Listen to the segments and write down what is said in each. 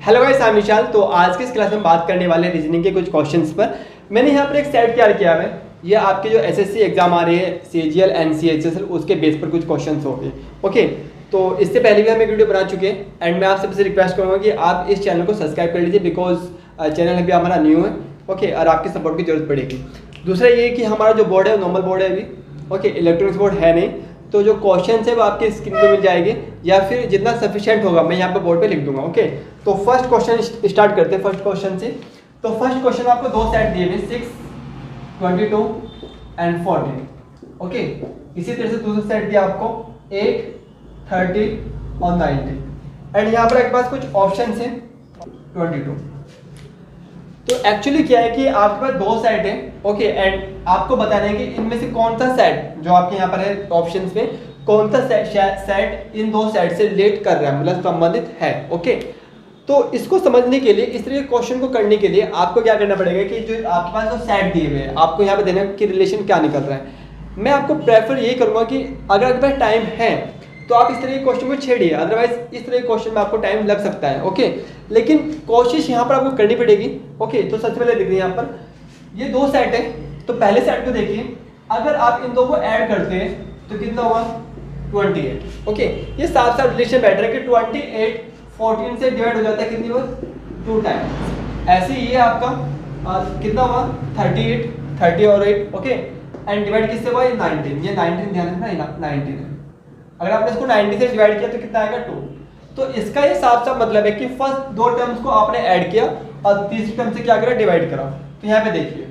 Hello guys, I am विशाल। तो आज की इस क्लास में बात करने वाले रीजनिंग के कुछ क्वेश्चंस पर। मैंने यहाँ पर एक सेट तैयार किया है। ये आपके जो एसएससी एग्जाम आ रही है सीजीएल एनसीएचएसएल उसके बेस पर कुछ क्वेश्चंस होंगे। ओके, तो इससे पहले भी हम एक वीडियो बना चुके हैं एंड मैं आप सबसे रिक्वेस्ट करूँगा कि आप इस चैनल को सब्सक्राइब कर लीजिए बिकॉज चैनल अभी हमारा न्यू है। ओके, और आपकी सपोर्ट की जरूरत पड़ेगी। दूसरा ये कि हमारा जो बोर्ड है नॉर्मल बोर्ड है अभी। ओके, इलेक्ट्रॉनिक्स बोर्ड है नहीं, तो जो क्वेश्चन है वो आपके स्क्रीन पे मिल जाएंगे या फिर जितना सफिशिएंट होगा मैं यहाँ पे बोर्ड पे लिख दूंगा। ओके, तो फर्स्ट क्वेश्चन स्टार्ट करते हैं फर्स्ट क्वेश्चन से। तो फर्स्ट क्वेश्चन आपको दो सेट दिए हुए 6, 22 एंड 14। ओके, इसी तरह से दूसरा सेट दिया आपको 8, 30 और 90 एंड यहाँ पर आपके पास कुछ ऑप्शन है 22। तो एक्चुअली क्या है कि आपके पास दो सेट है। ओके, एंड आपको बताना है कि इनमें से कौन सा सेट जो आपके यहाँ पर है ऑप्शंस में, कौन सा सेट इन दो सेट से रिलेट कर रहा है, मतलब संबंधित है। ओके, तो इसको समझने के लिए, इस तरह के क्वेश्चन को करने के लिए आपको क्या करना पड़ेगा कि जो आपके पास जो सेट दिए हुए हैं आपको यहाँ पे देना कि रिलेशन क्या निकल रहा है। मैं आपको प्रेफर यही करूँगा कि अगर आपके पास टाइम है तो आप इस तरह के क्वेश्चन को छेड़िए, अदरवाइज इस तरह के क्वेश्चन में आपको टाइम लग सकता है। ओके, लेकिन कोशिश यहाँ पर आपको करनी पड़ेगी। ओके, तो सबसे पहले देखिए यहाँ पर ये दो सेट है। तो पहले सेट को देखिए, अगर आप इन दो को ऐड करते हैं तो कितना हुआ 28। ओके, ये साफ साफ रिलेशन बैठ रहा है कि 28 14 से डिवाइड हो जाता है कितनी बार 2 टाइम। ऐसे ही ये आपका कितना हुआ 38, 30 और 8। ओके, एंड डिवाइड किससे हुआ 19। ये 19 ध्यान रखना 19 है। अगर आपने इसको 90 से डिवाइड किया तो कितना आएगा 2। तो इसका ये साफ साफ मतलब है कि फर्स्ट दो टर्म्स को आपने ऐड किया और तीसरी टर्म से क्या करा डिवाइड करा। तो यहाँ पे देखिए,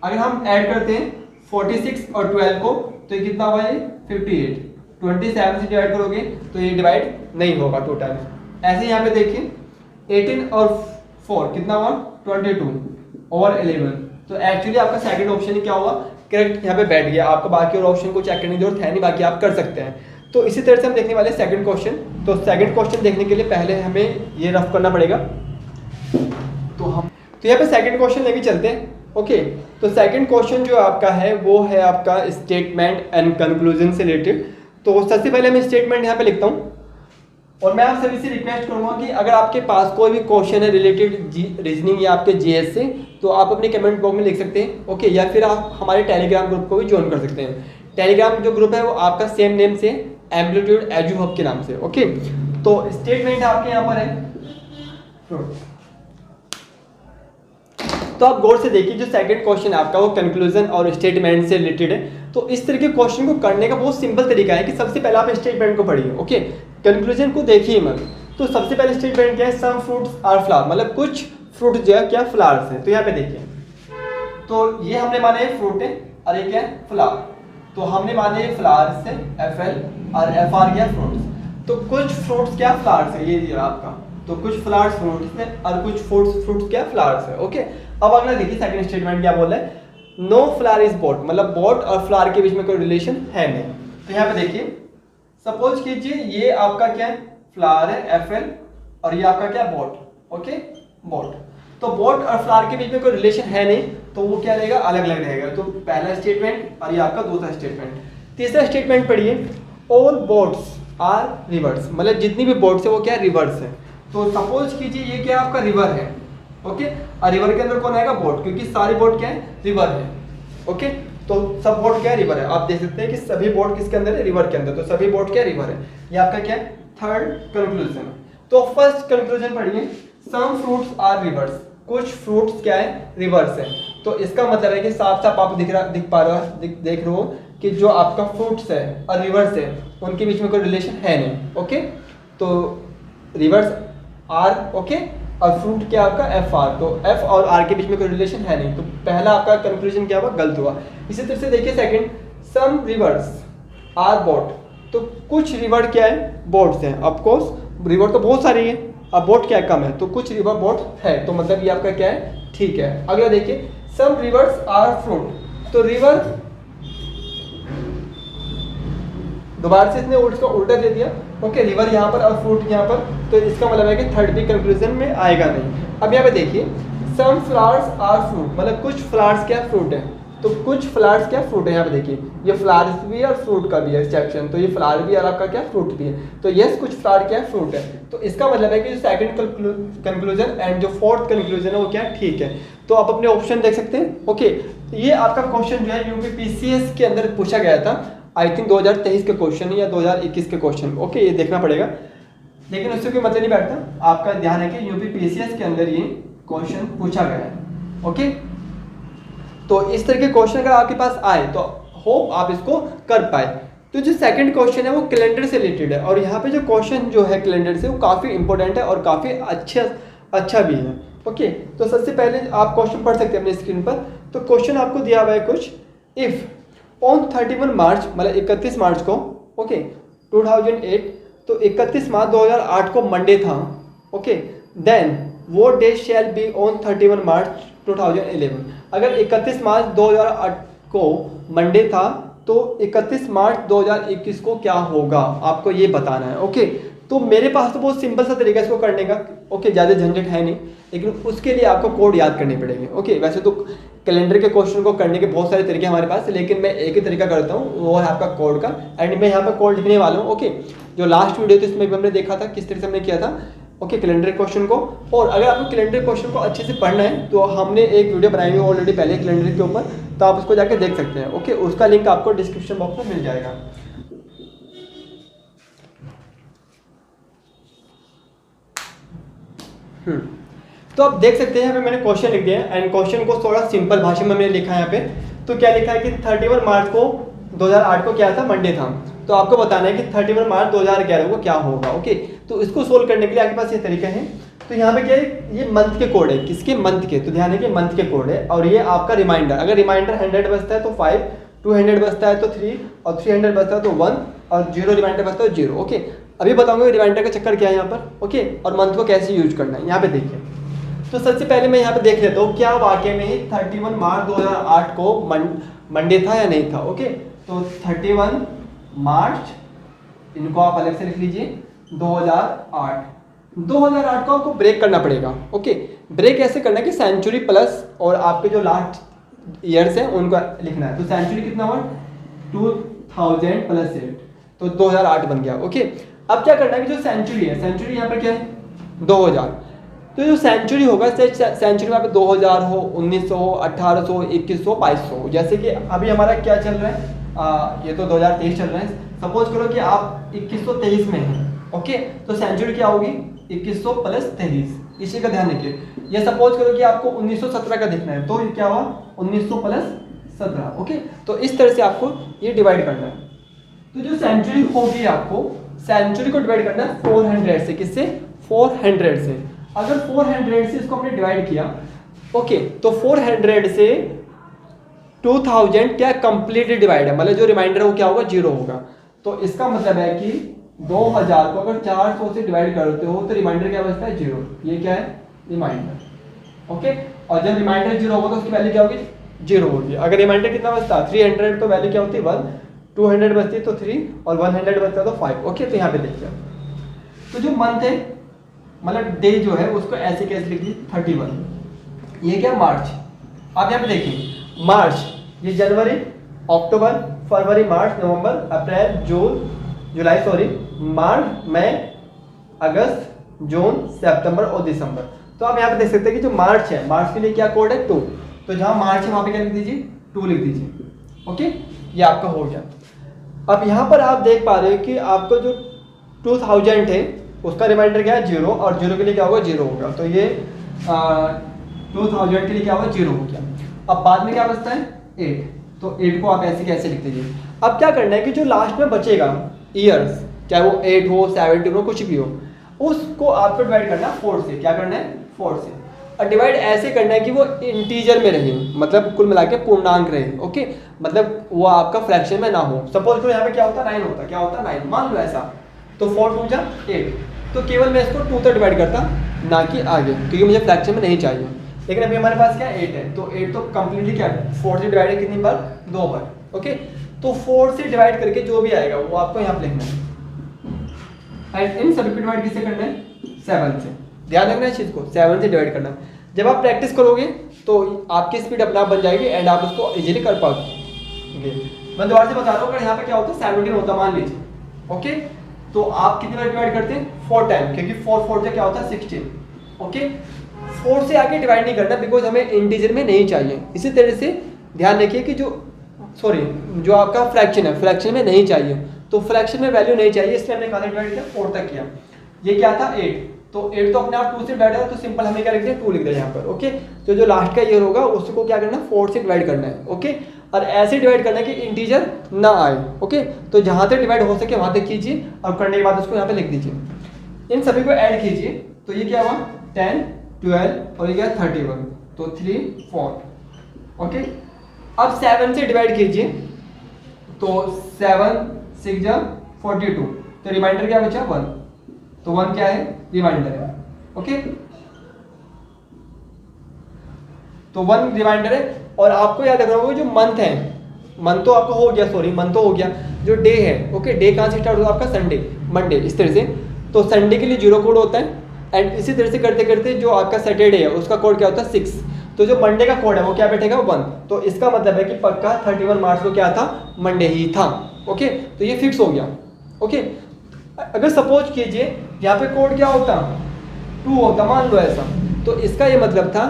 अगर हम ऐड करते हैं 46 और 12 को तो ये कितना हुआ ये 58। 27 से डिवाइड करोगे तो ये डिवाइड नहीं होगा 2 टाइम्स। ऐसे यहाँ पे देखिए 18 और 4 कितना हुआ 22 और 11। तो एक्चुअली आपका सेकंड ऑप्शन ही क्या हुआ करेक्ट यहाँ पे बैठ गया। आपको बाकी और ऑप्शन को चेक करने की जरूरत है नहीं, बाकी आप कर सकते हैं। तो इसी तरह से हम देखने वाले सेकंड क्वेश्चन। तो सेकंड क्वेश्चन देखने के लिए पहले हमें ये रफ करना पड़ेगा। तो यहाँ पे सेकंड क्वेश्चन लेके चलते हैं। ओके, तो सेकंड क्वेश्चन जो आपका है वो है आपका स्टेटमेंट एंड कंक्लूजन से रिलेटेड। तो सबसे पहले मैं स्टेटमेंट यहाँ पे लिखता हूँ और मैं आप सभी से रिक्वेस्ट करूँगा कि अगर आपके पास कोई भी क्वेश्चन है रिलेटेड रीजनिंग या आपके जीएस से तो आप अपने कमेंट बॉक्स में लिख सकते हैं। ओके, या फिर आप हमारे टेलीग्राम ग्रुप को भी ज्वाइन कर सकते हैं। टेलीग्राम जो ग्रुप है वो आपका सेम नेम से एम्पलीट्यूड एजू हब के नाम से। ओके, तो स्टेटमेंट आपके यहाँ पर है। तो आप गौर से देखिए जो सेकंड क्वेश्चन आपका वो कंक्लूजन और स्टेटमेंट से रिलेटेड है। तो इस तरह के क्वेश्चन को करने का बहुत सिंपल तरीका है कि सबसे पहले आप स्टेटमेंट को पढ़िए। ओके, कंक्लूजन को देखिए मत। तो सबसे पहले स्टेटमेंट क्या है, सम फ्रूट्स आर फ्लावर, मतलब कुछ फ्रूट जो है क्या फ्लावर्स है। तो यहाँ पे देखिए, तो ये हमने माने फ्रूट है और ये क्या है फ्लावर। तो हमने माने फ्लावर्स है FL और FR क्या फ्रूट्स। तो कुछ फ्रूट्स क्या फ्लावर्स है, ये दिया आपका। तो कुछ फ्लावर्स फ्रूट्स है और कुछ फ्रूट्स क्या फ्लावर्स है। ओके, अब अगला देखिए सेकंड स्टेटमेंट क्या बोल रहा है, नो फ्लावर इज बोट, मतलब बोट और फ्लावर के बीच में कोई रिलेशन है नहीं। तो यहाँ पे देखिए, सपोज कीजिए ये आपका क्या है फ्लावर है FL और ये आपका क्या बोट। Okay, boat. तो बोट और फ्लावर के बीच में कोई रिलेशन है नहीं, तो वो क्या रहेगा अलग अलग रहेगा। तो पहला स्टेटमेंट और ये आपका दूसरा स्टेटमेंट। तीसरा स्टेटमेंट पढ़िए, ऑल बोट्स आर रिवर्स, मतलब जितनी भी बोट्स है वो क्या रिवर्स है। तो सपोज कीजिए ये क्या आपका रिवर है। ओके, और रिवर के अंदर कौन आएगा बोट, क्योंकि सारी बोट क्या है रिवर है। ओके, तो सब बोट क्या है रिवर है। आप देख सकते हैं कि सभी बोट किसके अंदर है रिवर के अंदर। तो सभी बोट क्या रिवर है। ये आपका क्या है थर्ड कंक्लूजन। तो फर्स्ट कंक्लूजन पढ़िए, सम फ्रूट्स आर रिवर्स, कुछ फ्रूट्स क्या है रिवर्स है। तो इसका मतलब है कि साफ साफ आप देख रहे हो कि जो आपका फ्रूट्स है और रिवर्स है उनके बीच में कोई रिलेशन है नहीं। ओके, तो रिवर्स आर ओके और फ्रूट क्या आपका FR। तो F और R के बीच में कोई रिलेशन है नहीं। तो पहला आपका कंक्लूजन क्या हुआ गलत हुआ। इसी तरह से देखिए second, some rivers are boat, तो कुछ रिवर क्या है बोट्स हैं। ऑफ कोर्स रिवर तो बहुत सारी है, अब बोट क्या कम है, तो कुछ रिवर बोट है। तो मतलब ये आपका क्या है ठीक है। अगला देखिए, सम रिवर्स आर फ्रूट, तो रिवर दोबारा से इसने उसका उल्टा दे दिया। ओके, रिवर यहाँ पर और फ्रूट यहाँ पर, तो इसका मतलब है कि थर्ड भी कंक्लूजन में आएगा नहीं। अब यहाँ पे देखिए, सम फ्लावर्स आर फ्रूट, मतलब कुछ फ्लावर्स क्या फ्रूट है। तो कुछ फ्लावर्स क्या फ्रूट है, यहाँ पे देखिए ये फ्लावर्स भी है और फ्रूट का भी है सेक्शन, तो ये फ्लावर भी है और आपका क्या फ्रूट भी है, तो यस कुछ फ्लावर क्या है फ्रूट है। तो इसका मतलब है कि जो सेकंड कंक्लूजन एंड जो फोर्थ कंक्लूजन है वो क्या है ठीक है। तो आप अपने ऑप्शन देख सकते हैं। ओके, ये आपका क्वेश्चन जो है यूपीपीसीएस के अंदर पूछा गया था, आई थिंक 2023 के क्वेश्चन या 2021 के क्वेश्चन। ओके, ये देखना पड़ेगा, लेकिन उससे कोई मतलब नहीं बैठता। आपका ध्यान है कि यूपीपीसीएस के अंदर ये क्वेश्चन पूछा गया है। ओके, तो इस तरह के क्वेश्चन अगर आपके पास आए तो होप आप इसको कर पाए। तो जो सेकंड क्वेश्चन है वो कैलेंडर से रिलेटेड है, और यहाँ पे जो क्वेश्चन जो है कैलेंडर से वो काफ़ी इंपॉर्टेंट है और काफ़ी अच्छा भी है। ओके, तो सबसे पहले आप क्वेश्चन पढ़ सकते हैं अपने स्क्रीन पर। तो क्वेश्चन आपको दिया हुआ है कुछ, इफ ऑन 31 मार्च मतलब 31 मार्च को, ओके 2008, तो 31 मार्च 2008 को मंडे था। ओके, देन वो डे शैल बी ऑन 31 मार्च 2011। अगर 31 मार्च 2008 को मंडे था तो 31 मार्च 2021 को क्या होगा, आपको ये बताना है। ओके, तो मेरे पास तो बहुत सिंपल सा तरीका है इसको करने का। ओके, ज़्यादा झंझट है नहीं, लेकिन उसके लिए आपको कोड याद करनी पड़ेगी। ओके, वैसे तो कैलेंडर के क्वेश्चन को करने के बहुत सारे तरीके हमारे पास, लेकिन मैं एक ही तरीका करता हूँ, वो है आपका कोड का। एंड मैं यहाँ पर कोड लिखने वाला हूँ। ओके, जो लास्ट वीडियो थी इसमें भी हमने देखा था किस तरह से हमने किया था। ओके, कैलेंडर क्वेश्चन को। और अगर आपको कैलेंडर क्वेश्चन को अच्छे से पढ़ना है तो हमने एक वीडियो बनाई हुई ऑलरेडी पहले कैलेंडर के ऊपर, तो आप उसको जाके देख सकते हैं। ओके, उसका लिंक आपको डिस्क्रिप्शन बॉक्स में मिल जाएगा। तो आप देख सकते हैं यहाँ पे मैंने क्वेश्चन लिख दिया है, एंड क्वेश्चन को थोड़ा सिंपल भाषा में मैंने लिखा है यहाँ पे। तो क्या लिखा है कि 31 मार्च को 2008 को क्या था, मंडे था। तो आपको बताना है कि 31 मार्च 2011 को क्या होगा। ओके, तो इसको सोल्व करने के लिए आपके पास ये तरीका है। तो यहाँ पे क्या है, ये मंथ के कोड है, किसके, मंथ के। तो ध्यान है कि मंथ के कोड है, और ये आपका रिमाइंडर, अगर रिमाइंडर 100 बचता है तो 5, 200 बचता है तो 3, और 300 बचता है तो 1, और 0 रिमाइंडर बचता है तो 0। ओके, अभी बताऊंगा रिमाइंडर का चक्कर क्या है यहाँ पर। ओके, और मंथ को कैसे यूज करना है, यहाँ पे देखिए। तो सबसे पहले मैं यहाँ पे देख लेता हूँ क्या वाकई में 31 मार्च 2008 को मंडे था या नहीं था। ओके, तो 31 मार्च, इनको आप अलग से लिख लीजिए, 2008 को आपको ब्रेक करना पड़ेगा। ओके, ब्रेक ऐसे करना है कि सेंचुरी प्लस और आपके जो लास्ट ईयर्स हैं उनको लिखना है। तो सेंचुरी कितना हुआ, 2000 प्लस 8, तो 2008 बन गया। ओके, अब क्या करना है कि जो सेंचुरी है, सेंचुरी यहाँ पर क्या है 2000, तो जो सेंचुरी होगा, सेंचुरी में 2000 हो, 1900 हो, 1800, 2100, 2200, जैसे कि अभी हमारा क्या चल रहा है, ये तो 2023 चल रहा है। सपोज करो कि आप 2123 में हैं। ओके, तो सेंचुरी क्या होगी 2100 प्लस 23, इसी का ध्यान रखिए। ये सपोज करो कि आपको 1917 का देखना है, तो ये क्या हुआ 1900 प्लस 17। ओके, तो इस तरह से आपको ये डिवाइड करना है। तो जो सेंचुरी होगी, आपको सेंचुरी को डिवाइड करना है 400 से, किससे, 400 से। अगर 400 से इसको हमने डिवाइड किया, ओके, तो 400 से 2000 क्या कंप्लीटली डिवाइड है, मतलब जो रिमाइंडर है वो क्या होगा, 0 होगा। तो इसका मतलब है कि 2000 को अगर 400 से डिवाइड करते हो तो रिमाइंडर क्या बचता है, 0। ये क्या है, रिमाइंडर। ओके, और जब रिमाइंडर 0 होगा तो उसकी वैल्यू क्या होगी, 0 होगी। अगर रिमाइंडर कितना बचता है 300, तो वैल्यू क्या होती है 1, 200 बचती है तो 3, और 100 बचता है तो 5। ओके, तो यहाँ पे देखिए, तो जो मंथ है मतलब डे जो है उसको ऐसे कैसे लिख लीजिए 31। ये क्या, मार्च। आप यहाँ पे देखिए, मार्च, ये जनवरी, अक्टूबर, फरवरी, मार्च, नवंबर, अप्रैल, जून, जुलाई, सॉरी, मार्च, मई, अगस्त, जून, सितंबर और दिसंबर। तो आप यहाँ पे देख सकते हैं कि जो मार्च है, मार्च के लिए क्या कोड है 2, तो जहाँ मार्च है वहाँ पे क्या लिख दीजिए 2 लिख दीजिए। ओके, ये आपका हो गया। अब यहाँ पर आप देख पा रहे हो कि आपका जो 2000 है उसका रिमाइंडर क्या है 0, और 0 के लिए क्या होगा 0 होगा। तो ये 2000 के लिए क्या होगा 0 हो गया। अब बाद में क्या बचता है 8, तो 8 को आप ऐसे कैसे लिख दीजिए। अब क्या करना है कि जो लास्ट में बचेगा ईयर्स, चाहे वो 8 हो, 17 हो, कुछ भी हो, उसको आपको डिवाइड करना है 4 से। क्या करना है 4 से, और डिवाइड ऐसे करना है कि वो इंटीजर में रहे, मतलब कुल मिला के पूर्णांक रहे। ओके, मतलब वो आपका फ्रैक्शन में ना हो। सपोज करो यहाँ पे क्या होता है 9 होता, क्या होता है 9, मान लो ऐसा, तो 4 2 जा 8, तो केवल मैं इसको 2 तक डिवाइड करता, ना कि आगे, क्योंकि मुझे फ्रैक्शन में नहीं चाहिए। लेकिन अभी हमारे पास क्या 8 है, तो 8 तो कंप्लीटली क्या है 4 से डिवाइड है कितनी बार, 2 बार। ओके, तो 4 से डिवाइड करके जो भी आएगा वो आपको यहाँ पे लिखना है। एंड इन सभी को डिवाइड किससे करना है 7 से। ध्यान रखना है इस चीज को, 7 से डिवाइड करना है। जब आप प्रैक्टिस करोगे तो आपकी स्पीड अपने आप बन जाएगी एंड आप उसको इजीली कर पाओगे। मैं दोबारा से बता रहा हूँ, अगर यहाँ पे क्या होता है 17 होता मान लीजिए, ओके, तो आप कितनी बार डिवाइड करते हैं 4 टाइम, क्योंकि 4 4 से क्या होता है 16, ओके। 4 से आगे डिवाइड नहीं करना बिकॉज हमें इंटीजर में नहीं चाहिए। इसी तरह से ध्यान रखिए कि जो आपका फ्रैक्शन है, फ्रैक्शन में नहीं चाहिए, तो फ्रैक्शन में वैल्यू नहीं चाहिए, इसलिए हमने कहाँ डिवाइड किया 4 तक किया। ये क्या था 8, तो 8 तो अपने आप 2 से डिवाइड है, तो सिंपल हमें क्या लिख दिया 2 लिख दिया यहाँ पर, ओके। तो जो लास्ट का ईयर होगा उसको क्या करना 4 से डिवाइड करना है, ओके। और ऐसे डिवाइड करना है कि इंटीजर ना आए, ओके। तो जहाँ तक डिवाइड हो सके वहाँ तक कीजिए और करने के बाद उसको यहाँ पे लिख दीजिए। इन सभी को ऐड कीजिए, तो ये क्या हुआ 10 12 और ये क्या 31, तो 3 4, ओके। अब 7 से डिवाइड कीजिए, तो 7 6 जा 42, तो रिमाइंडर क्या बचा 1, तो 1 क्या है रिमाइंडर है, ओके। तो 1 रिमाइंडर है। और आपको याद रखना होगा जो मंथ है, मंथ तो आपको हो गया, सॉरी मंथ तो हो गया, जो डे है, ओके, डे कहाँ से स्टार्ट होगा आपका संडे, मंडे, इस तरह से। तो संडे के लिए 0 कोड होता है एंड इसी तरह से करते करते जो आपका सैटरडे है उसका कोड क्या होता है 6, तो जो मंडे का कोड है वो क्या बैठेगा 1, तो इसका मतलब है कि पक्का 31 मार्च को क्या था मंडे ही था, ओके। तो ये फिक्स हो गया, ओके। अगर सपोज कीजिए यहाँ पे कोड क्या होता 2 होता, मान लो ऐसा, तो इसका ये मतलब था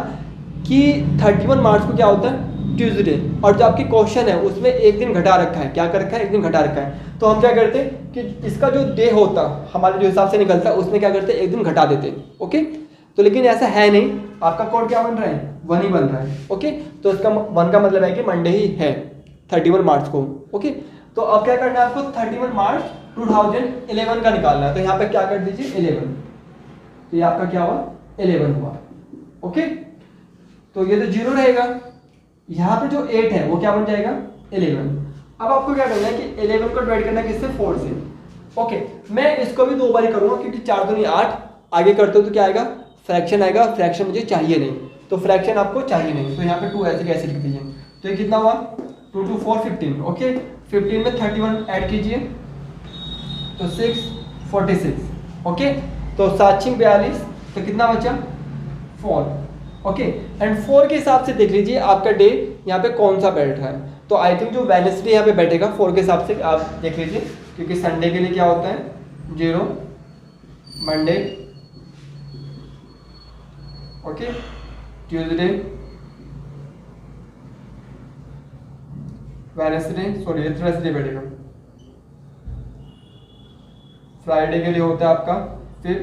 कि 31 मार्च को क्या होता है ट्यूसडे, और जो आपकी क्वेश्चन है उसमें एक दिन घटा रखा है, क्या कर रखा है एक दिन घटा रखा है, तो हम क्या करते हैं कि इसका जो डे होता हमारे जो हिसाब से निकलता है उसमें क्या करते हैं एक दिन घटा देते, ओके। तो लेकिन ऐसा है नहीं, आपका कोड क्या बन रहा है 1 ही बन रहा है, ओके। तो इसका 1 का मतलब है कि मंडे ही है 31 मार्च को, ओके। तो अब क्या करना है आपको 31 मार्च 2011 का निकालना है, तो यहाँ पे क्या कर दीजिए 11, तो ये आपका क्या हुआ 11 हुआ, ओके। तो ये तो 0 रहेगा, यहाँ पे जो 8 है वो क्या बन जाएगा 11। अब आपको क्या करना है कि 11 को डिवाइड करना है किससे 4 से, ओके। मैं इसको भी 2 बार करूँगा क्योंकि 4 दूनी 8, आगे करते हो तो क्या आएगा फ्रैक्शन आएगा, फ्रैक्शन मुझे चाहिए नहीं, तो फ्रैक्शन आपको चाहिए नहीं, तो यहाँ पे 2 ऐसे कैसे लिख दीजिए, तो ये कितना हुआ 2 2 4 15, ओके। 15 में 31 ऐड कीजिए तो 6 46, ओके। तो 7 6 42, तो कितना बचा 4, ओके। एंड 4 के हिसाब से देख लीजिए आपका डे यहाँ पे कौन सा बैठ रहा है, तो आई थिंक जो वेडनेसडे यहाँ पे बैठेगा 4 के हिसाब से आप देख लीजिए, क्योंकि संडे के लिए क्या होता है 0, Monday, okay, Tuesday, Wednesday, sorry Thursday बैठेगा, फ्राइडे के लिए होता है आपका 5,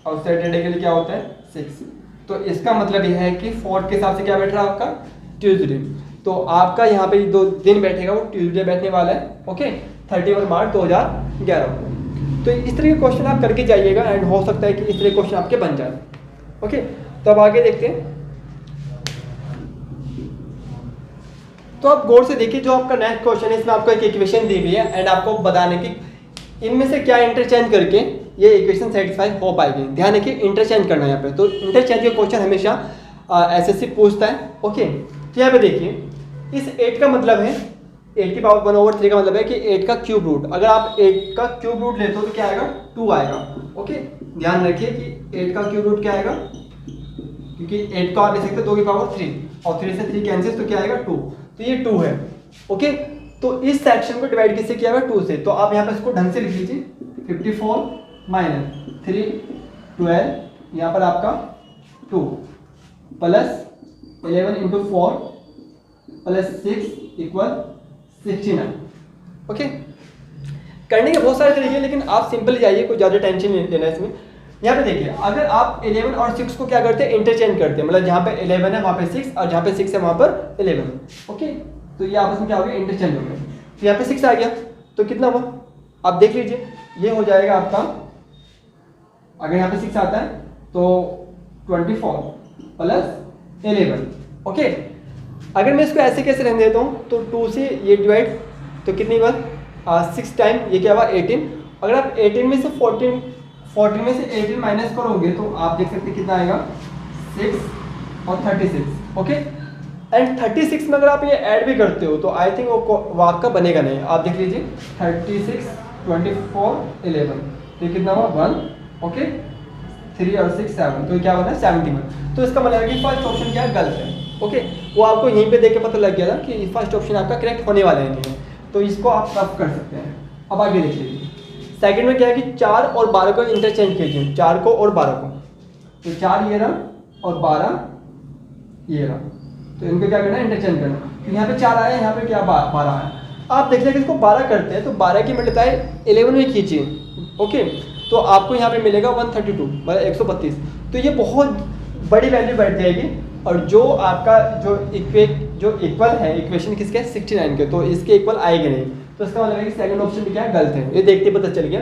और सैटरडे के लिए क्या होता है 6। तो इसका मतलब यह है कि 4 के हिसाब से क्या बैठ रहा है आपका ट्यूसडे, तो आपका यहाँ पे 2 दिन बैठेगा वो ट्यूसडे बैठने वाला है, ओके, 31 मार्च 2011 को। तो इस तरह के क्वेश्चन आप करके जाइएगा एंड हो सकता है कि इस तरह के क्वेश्चन आपके बन जाए, ओके। तो अब आगे देखते हैं, तो आप गौर से देखिए जो आपका नेक्स्ट क्वेश्चन है, इसमें आपको एक इक्वेशन दी हुई है एंड आपको बताने की इनमें से क्या इंटरचेंज करके ये इक्वेशन सेटिस्फाई हो पाएगी। ध्यान रखिए इंटरचेंज करना है यहाँ पे, तो इंटरचेंज का क्वेश्चन हमेशा एसएससी पूछता है, ओके। तो यहाँ पे देखिए इस 8 का मतलब है 8 की पावर 1/3 का मतलब है कि 8 का क्यूब रूट, अगर आप 8 का क्यूब रूट लेते हो तो क्या आएगा 2 आएगा, ओके। ध्यान रखिए कि 8 का क्यूब रूट क्या आएगा, क्योंकि 8 को आप ले सकते हैं 2 की पावर 3 और 3 से 3 कैंसिल, तो क्या आएगा 2, तो ये 2 है, ओके। तो इस सेक्शन को डिवाइड किससे किया हुआ 2 से, तो आप यहाँ पे इसको ढंग से लिख लीजिए 54 - 3 12, यहाँ पर आपका 2 प्लस 11 × 4 प्लस 6 = 69, ओके। करने के बहुत सारे तरीके हैं, लेकिन आप सिंपल जाइए, कोई ज़्यादा टेंशन नहीं लेना इसमें। यहाँ पे देखिए अगर आप 11 और 6 को क्या करते हैं इंटरचेंज करते हैं, मतलब जहाँ पे 11 है वहाँ पे 6 और जहाँ पे 6 है वहाँ पर 11, ओके। तो ये आपस में क्या हो गया इंटरचेंज हो गया, तो यहाँ पे 6 आ गया, तो कितना हुआ आप देख लीजिए, ये हो जाएगा आपका, अगर यहाँ पे 6 आता है तो 24 प्लस 11, ओके। अगर मैं इसको ऐसे कैसे रहने देता हूँ, तो 2 से ये डिवाइड, तो कितनी बार 6 टाइम ये क्या हुआ 18, अगर आप 18 में से 14 में से 18 माइनस करोगे तो आप देख सकते हैं कितना आएगा 6 और 36, ओके। एंड 36 में अगर आप ये ऐड भी करते हो तो आई थिंक वो आपका बनेगा नहीं, आप देख लीजिए 36 24 11, तो कितना हुआ 1, ओके। 3 और 6 7, तो क्या बना 71। तो इसका मतलब है कि फर्स्ट ऑप्शन क्या है, गलत है। ओके, वो आपको यहीं पे देख के पता लग गया था कि फर्स्ट ऑप्शन आपका करेक्ट होने वाला है नहीं है, तो इसको आप रफ कर सकते हैं। अब आगे देख लीजिए, सेकंड में क्या है कि 4 और 12 को इंटरचेंज कीजिए, 4 को और 12 को, तो 4 ये रहा और 12 ये रहा, तो इनको क्या करना है, इंटरचेंज करना। तो यहाँ पे 4 आया, यहाँ पे क्या 12 आया। आप देख लें कि इसको 12 करते हैं तो 12 की मल्टीप्लाई 11 में कीजिए। ओके, तो आपको यहाँ पे मिलेगा 132 मतलब 132। तो ये बहुत बड़ी वैल्यू बैठ जाएगी, और जो आपका जो इक्वल है इक्वेशन किसके 69 के, तो इसके इक्वल आएगी नहीं। तो इसका मतलब है कि सेकंड ऑप्शन भी क्या है, गलत है। ये देखते ही पता चल गया।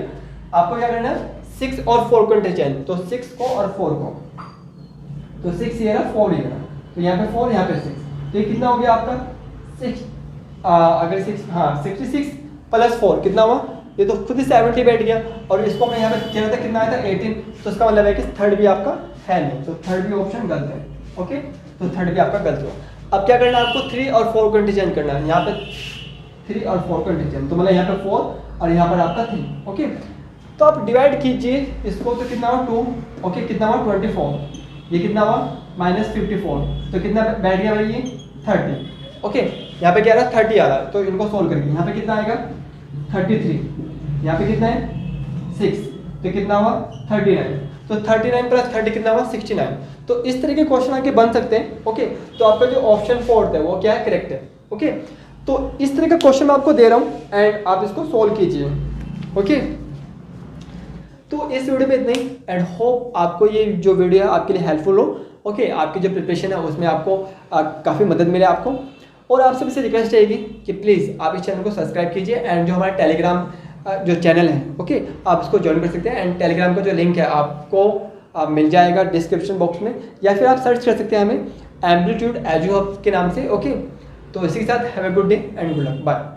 आपको क्या करना है, 6 और 4 को इंटरचेंज, तो 6 को और 4 को, तो 6 ये रहा 4 ये रहा, तो यहाँ पे 4 यहाँ पे 6, तो ये कितना हो गया आपका 6 अगर 6 हाँ 66 प्लस 4 कितना हुआ, ये तो खुद ही 70 बैठ गया। और इसको मैं यहाँ पे कह रहा था कितना आया था 18, तो इसका मतलब है कि थर्ड भी आपका है नहीं, तो थर्ड भी ऑप्शन गलत है। ओके, तो थर्ड भी आपका गलत हुआ। अब क्या करना है आपको, 3 और 4 को इंटरचेंज करना है। यहाँ पे 3 और 4 को इंटरचेंज, तो मतलब यहाँ पे 4 और यहाँ पर आपका 3। ओके, तो आप डिवाइड कीजिए इसको, तो कितना हुआ 2। ओके, कितना हुआ 24, ये कितना हुआ -54, तो कितना बैठ गया भाई ये 30। ओके, यहाँ पे क्या रहा 30 आ रहा है, तो इनको सोल्व करके यहाँ पे कितना आएगा 33, यहाँ पे कितना है 6, तो कितना हुआ 39, तो 39 प्लस 30 कितना हुआ 69। तो इस तरह के क्वेश्चन आपके बन सकते हैं। ओके, तो आपका जो ऑप्शन 4 है वो क्या है, करेक्ट है। ओके, तो इस तरह का क्वेश्चन मैं आपको दे रहा हूँ एंड आप इसको सोल्व कीजिए। ओके, तो इस वीडियो में इतना ही, एंड होप आपको ये जो वीडियो है आपके लिए हेल्पफुल हो। ओके, आपकी जो प्रिपरेशन है उसमें आपको काफ़ी मदद मिले आपको। और आपसे भी रिक्वेस्ट रहेगी कि प्लीज़ आप इस चैनल को सब्सक्राइब कीजिए, एंड जो हमारा टेलीग्राम जो चैनल है, ओके, आप इसको ज्वाइन कर सकते हैं। एंड टेलीग्राम का जो लिंक है आपको मिल जाएगा डिस्क्रिप्शन बॉक्स में, या फिर आप सर्च कर सकते हैं हमें एम्पलीट्यूड एजुहब के नाम से। ओके, तो इसी के साथ have a good day and good luck, bye.